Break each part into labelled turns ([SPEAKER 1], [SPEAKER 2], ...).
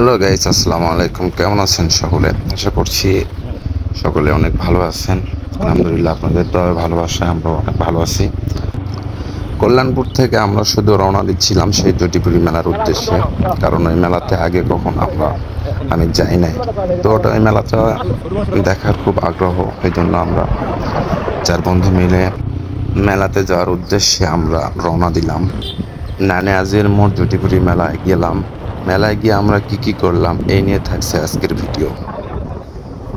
[SPEAKER 1] Hello guys, আসসালামু আলাইকুম। কেমন আছেন সকলে? আশা করছি সকলে অনেক ভালো আছেন। আলহামদুলিল্লাহ, আপনাদের তো ভালোবাসায় আমরা অনেক ভালো আছি। কল্যাণপুর থেকে আমরা শুধু রওনা দিচ্ছিলাম সেই জটিপুরি মেলার উদ্দেশ্যে, কারণ ওই মেলাতে আগে কখন আমি যাই নাই। তো ওটা ওই মেলাটা দেখার খুব আগ্রহ, এই জন্য আমরা চার বন্ধু মিলে মেলাতে যাওয়ার উদ্দেশ্যে আমরা রওনা দিলাম। নানে আজির মোড় জটিপুরি মেলায় গেলাম। মেলায় গিয়ে আমরা কি কি করলাম এই নিয়ে থাকছে আজকের ভিডিও।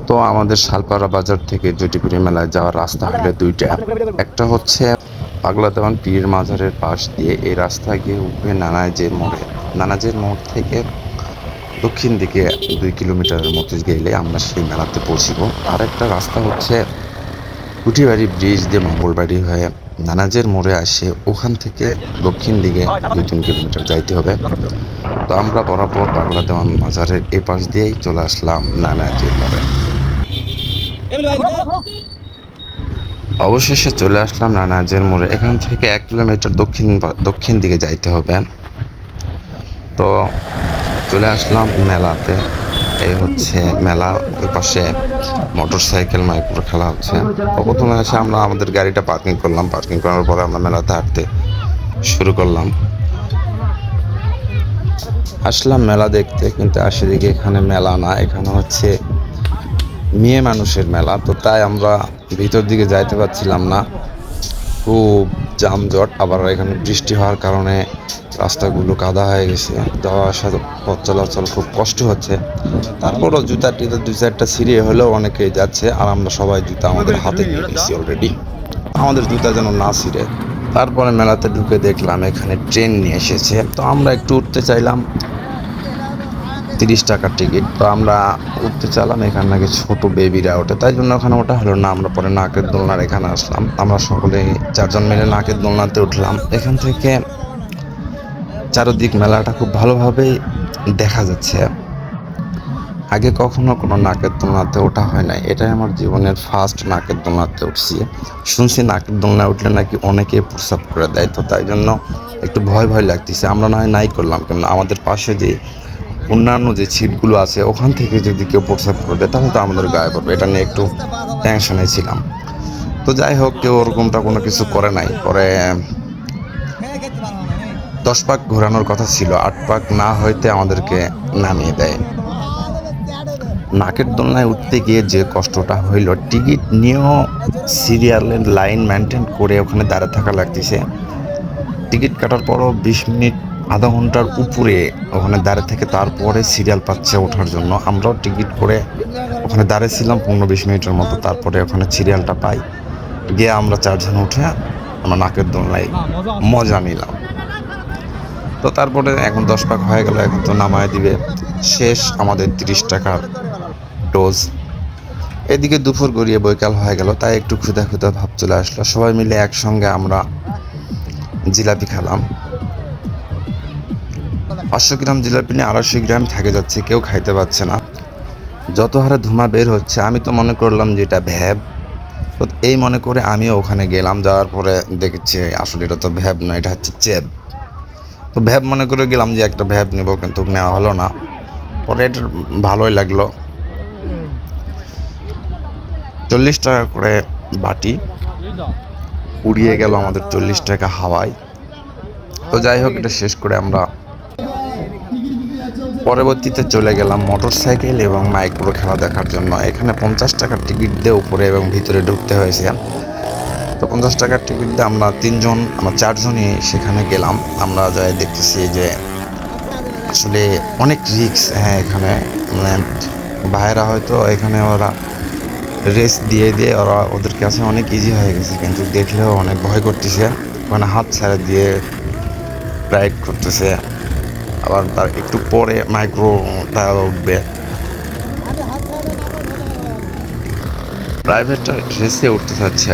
[SPEAKER 1] তো আমাদের শালপাড়া বাজার থেকে জটিপুরি মেলায় যাওয়ার রাস্তা হলো দুইটা। একটা হচ্ছে পাগলা দেওয়ান পীর মাজারের পাশ দিয়ে এই রাস্তা গিয়ে উঠবে নানাজের মোড় থেকে দক্ষিণ দিকে 2 কিলোমিটারের মতো গেলে আমরা সেই মেলাতে পৌঁছিব। আর একটা রাস্তা হচ্ছে কুঠিবাড়ি ব্রিজ দিয়ে মঙ্গলবাড়ি হয়ে নানাজের মোড়ে আসে, ওখান থেকে দক্ষিণ দিকে 2-3 কিলোমিটার যাইতে হবে। তো আমরা বরাবর পাগলা দেওয়ান মাজারের এ পাশ দিয়েই চলে আসলাম নানাজের মোড়ে। অবশেষে চলে আসলাম নানাজের মোড়ে। এখান থেকে 1 কিলোমিটার দক্ষিণ দিকে যাইতে হবে। তো চলে আসলাম মেলাতে। এই হচ্ছে মেলা, ওই পাশে মোটর সাইকেল মাইক্রো খেলা হচ্ছে। তো প্রথমে এসে আমরা আমাদের গাড়িটা পার্কিং করলাম। পার্কিং করার পরে আমরা মেলাতে হাঁটতে শুরু করলাম। আসলাম মেলা দেখতে, কিন্তু আসে দেখি এখানে মেলা না, এখানে হচ্ছে মেয়ে মানুষের মেলা। তো তাই আমরা ভিতর দিকে যাইতে পারছিলাম না, খুব যানজট। আবার এখানে বৃষ্টি হওয়ার কারণে রাস্তাগুলো কাদা হয়ে গেছে, যাওয়া আসা পথ চলাচল খুব কষ্ট হচ্ছে। তারপরও জুতা টিতা 2-4টা ছিঁড়ে হলেও অনেকেই যাচ্ছে, আর আমরা সবাই জুতা আমাদের হাতে নিয়ে নিয়েছি অলরেডি, আমাদের জুতা যেন না ছিঁড়ে। তারপরে মেলাতে ঢুকে দেখলাম এখানে ট্রেন নিয়ে এসেছে। তো আমরা একটু উঠতে চাইলাম, 30 টাকার টিকিট। তো আমরা উঠতে চাইলাম, এখানে নাকি ছোট বেবিরা ওঠে, তাই জন্য ওখানে ওটা হলো না। আমরা পরে নাকের দোলনার এখানে আসলাম, আমরা সকলে 4জন মিলে নাকের দোলনাতে উঠলাম। এখান থেকে চারদিক মেলাটা খুব ভালোভাবেই দেখা যাচ্ছে। আগে কখনো কোনো নাকের দোলনাতে ওঠা হয় নাই, এটাই আমার জীবনের ফার্স্ট নাকের দোলনাতে উঠছি। শুনছি নাকের দোলনায় উঠলে নাকি অনেকে প্রস্রাব করে দেয়, তো তাই জন্য একটু ভয় ভয় লাগতেছে। আমরা নাই করলাম, কেন আমাদের পাশে যে অন্যান্য যে সিটগুলো আছে ওখান থেকে যদি কেউ প্রস্রাব করে দেয় তাহলে তো আমাদের গায়ে পড়বে, এটা নিয়ে একটু টেনশনে ছিলাম। তো যাই হোক, কেউ ওরকমটা কোনো কিছু করে নাই। পরে 10 পাক ঘোরানোর কথা ছিল, 8 পাক না হইতে আমাদেরকে নামিয়ে দেয়। নাকের দোলনায় উঠতে গিয়ে যে কষ্টটা হইল, টিকিট নিয়েও সিরিয়ালের লাইন মেনটেন করে ওখানে দাঁড়িয়ে থাকা লাগতেছে। টিকিট কাটার পরও 20 মিনিট, আধা ঘন্টার উপরে ওখানে দাঁড়িয়ে থেকে তারপরে সিরিয়াল পাচ্ছে ওঠার জন্য। আমরাও টিকিট করে ওখানে দাঁড়িয়েছিলাম 15-20 মিনিটের মতো, তারপরে ওখানে সিরিয়ালটা পাই। গিয়ে আমরা 4জন উঠে আমরা নাকের দোলনায় মজা নিলাম। তো তারপরে এখন 10 পাক হয়ে গেল, এখন তো নামায় দিবে। শেষ আমাদের 30 টাকার ডোজ। এদিকে দুপুর গড়িয়ে বৈকাল হয়ে গেল, তাই একটু ক্ষুধা ক্ষুধা ভাব চলে আসলো। সবাই মিলে একসঙ্গে আমরা জিলাপি খেলাম। 500 গ্রাম জিলাপি নিয়ে 250 গ্রাম থাকে যাচ্ছে, কেউ খাইতে পারছে না। যত হারে ধোঁয়া বের হচ্ছে, আমি তো মনে করলাম যে এটা ভ্যাব। তো এই মনে করে আমিও ওখানে গেলাম, যাওয়ার পরে দেখেছি আসলে এটা তো ভ্যাব না, এটা হচ্ছে চেব। তো ভ্যাব মনে করে গেলাম যে একটা ভ্যাব নেব, কিন্তু নেওয়া হলো না। পরে এটা ভালোই লাগলো। 40 টাকা করে বাটি, উড়িয়ে গেল আমাদের 40 টাকা হাওয়ায়। তো যাই হোক, এটা শেষ করে আমরা পরবর্তীতে চলে গেলাম মোটর সাইকেল এবং মাইক্রো খেলা দেখার জন্য। এখানে 50 টাকার টিকিট দিয়ে উপরে এবং ভিতরে ঢুকতে হয়েছে। তো 50 টাকার টিকিট দিয়ে আমরা 4জনই সেখানে গেলাম। আমরা যাই দেখতেছি যে আসলে অনেক রিস্ক। হ্যাঁ, এখানে ভাইয়েরা হয়তো এখানে ওরা রেস দিয়ে দিয়ে ওদের কাছে অনেক ইজি হয়ে গেছে, কিন্তু দেখলেও অনেক ভয় করতেছে। ওখানে হাত ছেড়ে দিয়ে রাইড করতেছে। আবার তার একটু পরে মাইক্রো টায়ার উঠবে। প্রাইভেটটা রেসে উঠতে চাচ্ছে,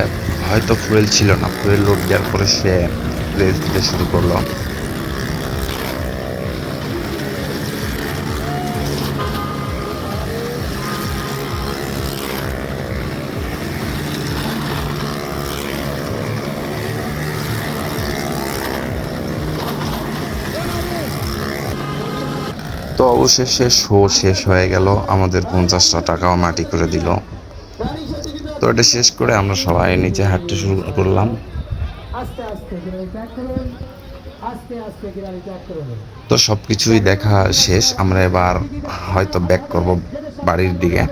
[SPEAKER 1] হয়তো ফুয়েল ছিল না, ফুয়েল লোড দেওয়ার পরে সে রেস দিতে শুরু করলো। তো অবশেষে শো শেষ হয়ে গেল, আমাদের 50টা টাকাও মাটি করে দিল। তো এটা শেষ করে আমরা সবাই নিচে হাঁটতে শুরু করলাম। তো সব কিছুই দেখা শেষ, আমরা এবার হয়তো ব্যাক করব বাড়ির দিকে।